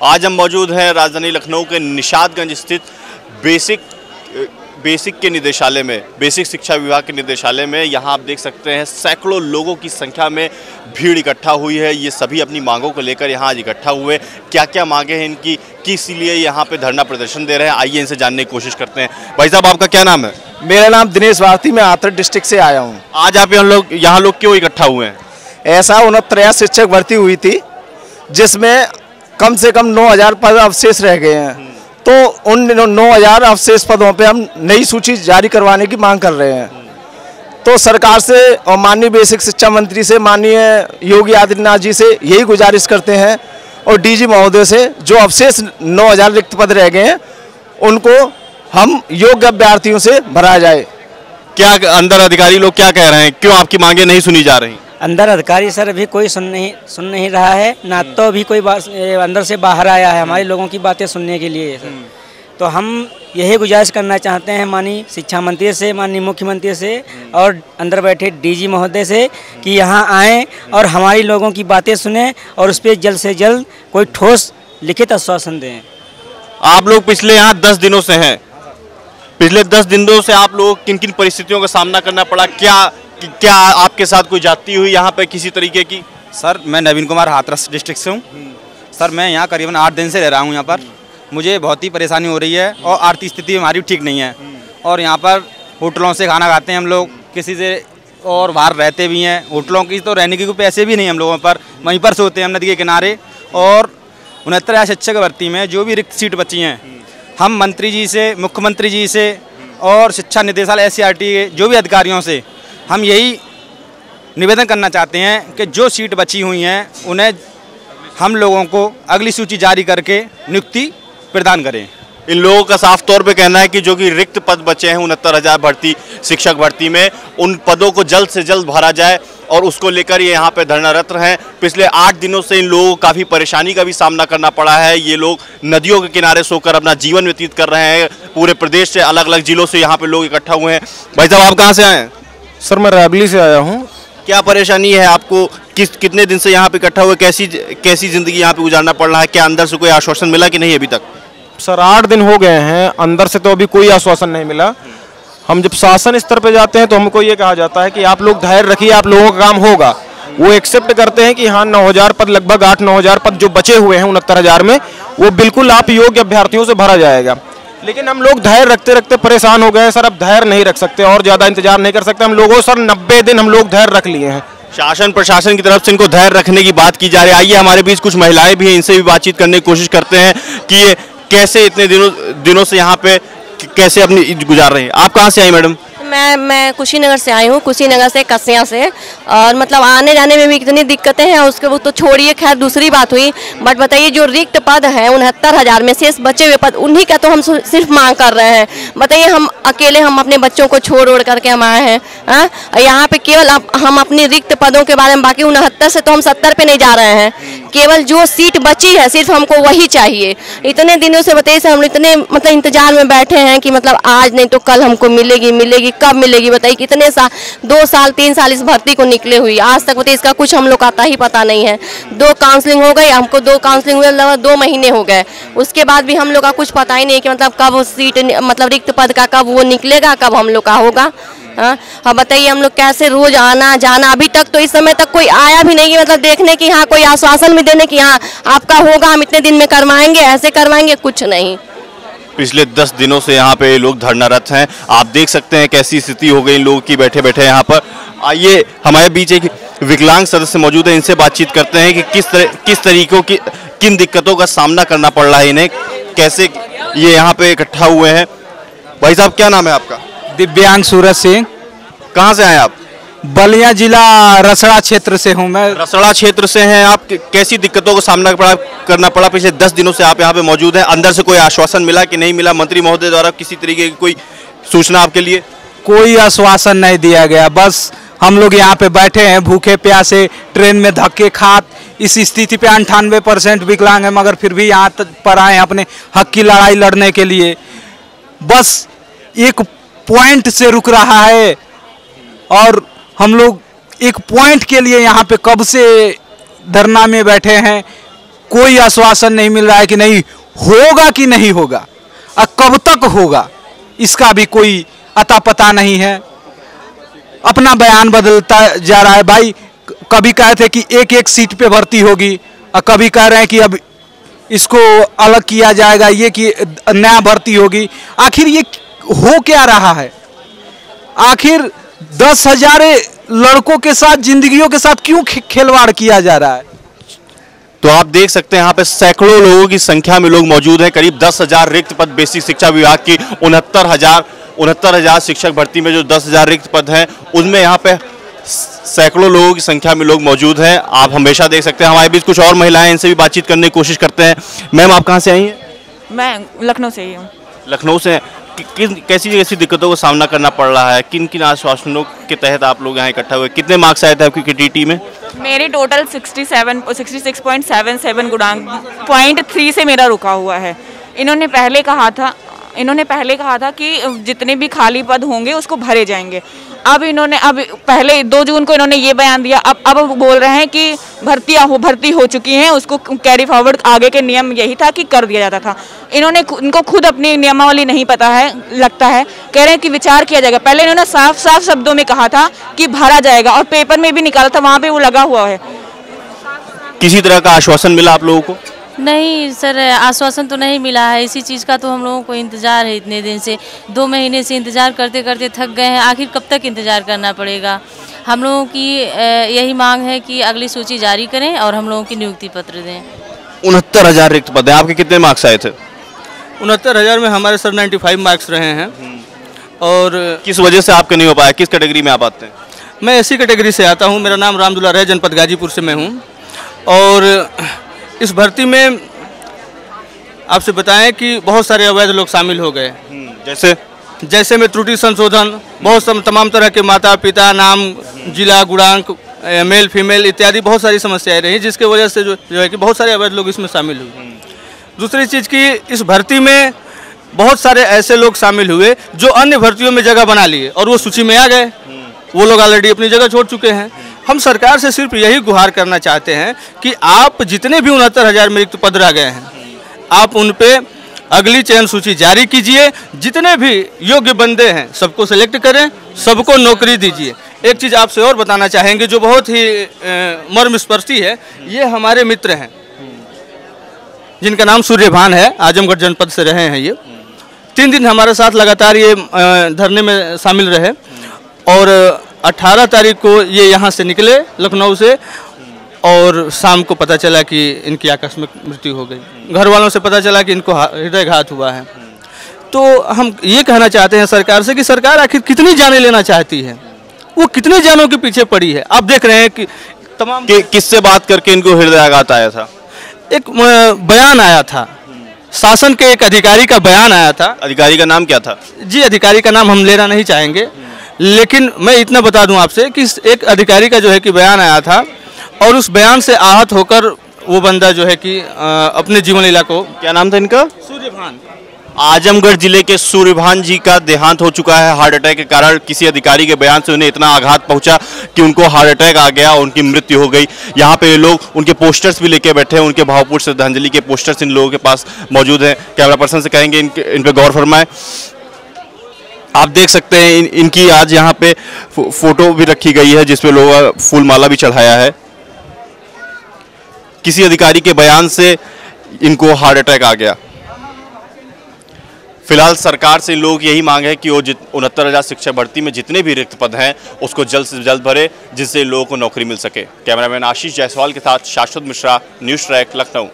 आज हम मौजूद हैं राजधानी लखनऊ के निशादगंज स्थित बेसिक के निदेशालय में, बेसिक शिक्षा विभाग के निदेशालय में। यहाँ आप देख सकते हैं सैकड़ों लोगों की संख्या में भीड़ इकट्ठा हुई है। ये सभी अपनी मांगों को लेकर यहाँ आज इकट्ठा हुए। क्या क्या मांगे हैं इनकी, किस लिए यहाँ पे धरना प्रदर्शन दे रहे हैं, आइए इनसे जानने की कोशिश करते हैं। भाई साहब, आपका क्या नाम है? मेरा नाम दिनेश भारती, मैं आतर डिस्ट्रिक्ट से आया हूँ। आज आप यहाँ लोग क्यों इकट्ठा हुए हैं? ऐसा 69 शिक्षक भर्ती हुई थी जिसमें कम से कम 9000 पद अवशेष रह गए हैं। तो उन 9000 अवशेष पदों पे हम नई सूची जारी करवाने की मांग कर रहे हैं। तो सरकार से और माननीय बेसिक शिक्षा मंत्री से, माननीय योगी आदित्यनाथ जी से यही गुजारिश करते हैं और डीजी महोदय से, जो अवशेष 9000 रिक्त पद रह गए हैं उनको हम योग्य अभ्यर्थियों से भरा जाए। क्या अंदर अधिकारी लोग क्या कह रहे हैं, क्यों आपकी मांगे नहीं सुनी जा रही? अंदर अधिकारी सर अभी कोई सुन नहीं रहा है, ना तो अभी कोई अंदर से बाहर आया है हमारे लोगों की बातें सुनने के लिए सर। तो हम यही गुजारिश करना चाहते हैं माननीय शिक्षा मंत्री से, माननीय मुख्यमंत्री से और अंदर बैठे डीजी महोदय से कि यहाँ आएँ और हमारी लोगों की बातें सुने और उस पर जल्द से जल्द कोई ठोस लिखित आश्वासन दें। आप लोग पिछले यहाँ 10 दिनों से हैं, पिछले 10 दिनों से आप लोग किन किन परिस्थितियों का सामना करना पड़ा? क्या आपके साथ कोई जाती हुई यहाँ पे किसी तरीके की? सर, मैं नवीन कुमार हाथरस डिस्ट्रिक्ट से हूँ। सर, मैं यहाँ करीबन 8 दिन से रह रहा हूँ। यहाँ पर मुझे बहुत ही परेशानी हो रही है और आर्थिक स्थिति हमारी ठीक नहीं है। और यहाँ पर होटलों से खाना खाते हैं हम लोग, किसी से और बाहर रहते भी हैं। होटलों की तो रहने के कोई पैसे भी नहीं हम लोगों पर, वहीं पर सोते हैं हम नदी के किनारे। और 69 शिक्षक भर्ती में जो भी रिक्त सीट बची हैं, हम मंत्री जी से, मुख्यमंत्री जी से और शिक्षा निदेशालय SCRT के जो भी अधिकारियों से हम यही निवेदन करना चाहते हैं कि जो सीट बची हुई हैं उन्हें हम लोगों को अगली सूची जारी करके नियुक्ति प्रदान करें। इन लोगों का साफ तौर पे कहना है कि जो कि रिक्त पद बचे हैं 69,000 शिक्षक भर्ती में, उन पदों को जल्द से जल्द भरा जाए और उसको लेकर ये यहाँ पे धरनारत हैं। पिछले 8 दिनों से इन लोगों को काफ़ी परेशानी का भी सामना करना पड़ा है। ये लोग नदियों के किनारे सोकर अपना जीवन व्यतीत कर रहे हैं। पूरे प्रदेश से, अलग अलग जिलों से यहाँ पे लोग इकट्ठा हुए हैं। भाई साहब, आप कहाँ से आए हैं? सर, मैं रायबली से आया हूँ। क्या परेशानी है आपको? कितने दिन से यहाँ पे इकट्ठा हुए? कैसी ज़िंदगी यहाँ पे गुजारना पड़ रहा है? क्या अंदर से कोई आश्वासन मिला कि नहीं अभी तक? सर, 8 दिन हो गए हैं, अंदर से तो अभी कोई आश्वासन नहीं मिला। हम जब शासन स्तर पे जाते हैं तो हमको ये कहा जाता है कि आप लोग धैर्य रखिए, आप लोगों का काम होगा। वो एक्सेप्ट करते हैं कि हाँ 9000 पद, लगभग 8-9000 पद जो बचे हुए हैं 69,000 में, वो बिल्कुल आप योग्य अभ्यर्थियों से भरा जाएगा। लेकिन हम लोग धैर्य रखते रखते परेशान हो गए हैं सर। अब धैर्य नहीं रख सकते और ज़्यादा इंतजार नहीं कर सकते हम लोगों। सर, 90 दिन हम लोग धैर्य रख लिए हैं। शासन प्रशासन की तरफ से इनको धैर्य रखने की बात की जा रही है। आइए, हमारे बीच कुछ महिलाएं भी हैं, इनसे भी बातचीत करने की कोशिश करते हैं कि ये कैसे इतने दिनों से यहाँ पे कैसे अपनी गुजार रहे हैं। आप कहाँ से आई मैडम? मैं कुशीनगर से आई हूँ, कुशीनगर से, कसिया से। और मतलब आने जाने में भी कितनी दिक्कतें हैं, उसके वो तो छोड़िए, खैर दूसरी बात हुई। बट बताइए, जो रिक्त पद हैं 69,000 में शेष बचे हुए पद, उन्हीं का तो हम सिर्फ मांग कर रहे हैं। बताइए, हम अकेले हम अपने बच्चों को छोड़ करके हम आए हैं यहाँ पे केवल हम अपनी रिक्त पदों के बारे में, बाकी 69 से तो हम 70 पे नहीं जा रहे हैं। केवल जो सीट बची है सिर्फ हमको वही चाहिए। इतने दिनों से बताइए हम इतने मतलब इंतजार में बैठे हैं कि मतलब आज नहीं तो कल हमको मिलेगी। कब मिलेगी बताइए? कितने साल, 2 साल 3 साल इस भर्ती को निकले हुई, आज तक बताइए इसका कुछ हम लोग का ही पता नहीं है। 2 काउंसलिंग हो गई, हमको 2 काउंसलिंग हुए, लगभग 2 महीने हो गए। उसके बाद भी हम लोग का कुछ पता ही नहीं कि मतलब कब सीट, मतलब रिक्त पद का कब वो निकलेगा, कब हम लोग का होगा। हाँ, बताइए हम लोग कैसे रोज आना जाना? अभी तक तो इस समय तक कोई आया भी नहीं, मतलब देखने की, हाँ कोई आश्वासन भी देने की, हाँ आपका होगा, हम इतने दिन में करवाएंगे, ऐसे करवाएंगे, कुछ नहीं। पिछले 10 दिनों से यहाँ पे लोग धरनारत हैं। आप देख सकते हैं कैसी स्थिति हो गई इन लोगों की बैठे बैठे यहाँ पर। आइए, हमारे बीच एक विकलांग सदस्य मौजूद है, इनसे बातचीत करते हैं कि किस तरीकों की, किन दिक्कतों का सामना करना पड़ रहा है इन्हें, कैसे ये यहाँ पे इकट्ठा हुए हैं। भाई साहब, क्या नाम है आपका? दिव्यांग सूरज सिंह। कहाँ से आए आप? बलिया जिला, रसड़ा क्षेत्र से हूँ मैं। रसड़ा क्षेत्र से हैं आप। कैसी दिक्कतों का सामना करना पड़ा? पिछले 10 दिनों से आप यहाँ पे मौजूद हैं। अंदर से कोई आश्वासन मिला कि नहीं मिला? मंत्री महोदय द्वारा किसी तरीके की कोई सूचना आपके लिए? कोई आश्वासन नहीं दिया गया। बस हम लोग यहाँ पे बैठे हैं भूखे प्यासे, ट्रेन में धक्के खात। इस स्थिति पे 98% विकलांग है, मगर फिर भी यहाँ पर आए हैं अपने हक की लड़ाई लड़ने के लिए। बस एक पॉइंट से रुक रहा है और हम लोग एक पॉइंट के लिए यहाँ पे कब से धरना में बैठे हैं। कोई आश्वासन नहीं मिल रहा है कि नहीं होगा कि नहीं होगा, और कब तक होगा इसका भी कोई अता पता नहीं है। अपना बयान बदलता जा रहा है भाई। कभी कहे थे कि एक एक सीट पे भर्ती होगी, और कभी कह रहे हैं कि अब इसको अलग किया जाएगा, ये कि नया भर्ती होगी। आखिर ये हो क्या रहा है? आखिर 10,000 लड़कों के साथ, जिंदगियों के साथ क्यों खिलवाड़ किया जा रहा है? तो आप देख सकते हैं यहाँ पे सैकड़ों लोगों की संख्या में लोग मौजूद हैं। करीब 10,000 रिक्त पद बेसिक शिक्षा विभाग की 69,000 शिक्षक भर्ती में जो 10,000 रिक्त पद हैं, उनमें यहाँ पे सैकड़ों लोगों की संख्या में लोग मौजूद हैं। आप हमेशा देख सकते हैं हमारे बीच कुछ और महिलाएं, इनसे भी बातचीत करने की कोशिश करते हैं। मैम, आप कहाँ से आई हैं? मैं लखनऊ से ही हूँ। लखनऊ से। कैसी कैसी दिक्कतों का सामना करना पड़ रहा है? किन किन आश्वासनों के तहत आप लोग यहाँ इकट्ठा हुए? कितने मार्क्स आए थे आपकी KTT में? मेरे टोटल 66.77 गुणांक 0.3 से मेरा रुका हुआ है। इन्होंने पहले कहा था कि जितने भी खाली पद होंगे उसको भरे जाएंगे। अब पहले 2 जून को इन्होंने ये बयान दिया, अब बोल रहे हैं कि भर्ती हो चुकी हैं, उसको कैरी फॉरवर्ड आगे के नियम यही था कि कर दिया जाता था। इनको खुद अपनी नियमावली नहीं पता है, लगता है। कह रहे हैं कि विचार किया जाएगा। पहले इन्होंने साफ साफ शब्दों में कहा था कि भरा जाएगा, और पेपर में भी निकाला था, वहाँ पे वो लगा हुआ है। किसी तरह का आश्वासन मिला आप लोगों को? नहीं सर, आश्वासन तो नहीं मिला है। इसी चीज़ का तो हम लोगों को इंतज़ार है इतने दिन से, 2 महीने से इंतज़ार करते करते थक गए हैं। आखिर कब तक इंतज़ार करना पड़ेगा? हम लोगों की यही मांग है कि अगली सूची जारी करें और हम लोगों की नियुक्ति पत्र दें। 69,000 रिक्त पद हैं। आपके कितने मार्क्स आए थे? 69,000 में हमारे सर 95 मार्क्स रहे हैं। और किस वजह से आपका नहीं हो पाया? किस कैटेगरी में आप आते हैं? मैं ऐसी कैटेगरी से आता हूँ। मेरा नाम रामदुल्ला है, जनपद गाजीपुर से मैं हूँ। और इस भर्ती में आपसे बताएं कि बहुत सारे अवैध लोग शामिल हो गए। जैसे में त्रुटि संशोधन, तमाम तरह के माता पिता, नाम, जिला, गुणांक, मेल फीमेल इत्यादि बहुत सारी समस्याएं रही, जिसके वजह से जो है कि बहुत सारे अवैध लोग इसमें शामिल हुए। दूसरी चीज़ की, इस भर्ती में बहुत सारे ऐसे लोग शामिल हुए जो अन्य भर्तियों में जगह बना लिए और वो सूची में आ गए। वो लोग ऑलरेडी अपनी जगह छोड़ चुके हैं। हम सरकार से सिर्फ यही गुहार करना चाहते हैं कि आप जितने भी 69,000 में रिक्त पद रह गए हैं, आप उन पे अगली चयन सूची जारी कीजिए। जितने भी योग्य बंदे हैं सबको सेलेक्ट करें, सबको नौकरी दीजिए। एक चीज़ आपसे और बताना चाहेंगे जो बहुत ही मर्मस्पर्शी है। ये हमारे मित्र हैं जिनका नाम सूर्यभान है, आजमगढ़ जनपद से रहे हैं। ये 3 दिन हमारे साथ लगातार ये धरने में शामिल रहे, और 18 तारीख को ये यहाँ से निकले लखनऊ से, और शाम को पता चला कि इनकी आकस्मिक मृत्यु हो गई। घर वालों से पता चला कि इनको हृदयघात हुआ है। तो हम ये कहना चाहते हैं सरकार से कि सरकार आखिर कितनी जानें लेना चाहती है, वो कितने जानों के पीछे पड़ी है। आप देख रहे हैं कि तमाम किससे बात करके इनको हृदयाघात आया था? एक बयान आया था, शासन के एक अधिकारी का बयान आया था। अधिकारी का नाम क्या था? जी, अधिकारी का नाम हम लेना नहीं चाहेंगे, लेकिन मैं इतना बता दूं आपसे कि एक अधिकारी का जो है कि बयान आया था, और उस बयान से आहत होकर वो बंदा जो है कि अपने जीवन लीला को, क्या नाम था इनका? सूर्यभान। आजमगढ़ जिले के सूर्यभान जी का देहांत हो चुका है हार्ट अटैक के कारण। किसी अधिकारी के बयान से उन्हें इतना आघात पहुंचा कि उनको हार्ट अटैक आ गया, उनकी मृत्यु हो गई। यहाँ पे लोग उनके पोस्टर्स भी लेके बैठे हैं, उनके भावपूर्ण श्रद्धांजलि के पोस्टर्स इन लोगों के पास मौजूद हैं। कैमरा पर्सन से कहेंगे इन पे गौर फरमाएं। आप देख सकते हैं इनकी आज यहाँ पे फोटो भी रखी गई है जिसपे लोग फूल माला भी चढ़ाया है। किसी अधिकारी के बयान से इनको हार्ट अटैक आ गया। फिलहाल सरकार से लोग यही मांग है कि वो 69,000 शिक्षक भर्ती में जितने भी रिक्त पद हैं उसको जल्द से जल्द भरे, जिससे लोगों को नौकरी मिल सके। कैमरामैन आशीष जायसवाल के साथ शाश्वत मिश्रा, न्यूज़ ट्रैक, लखनऊ।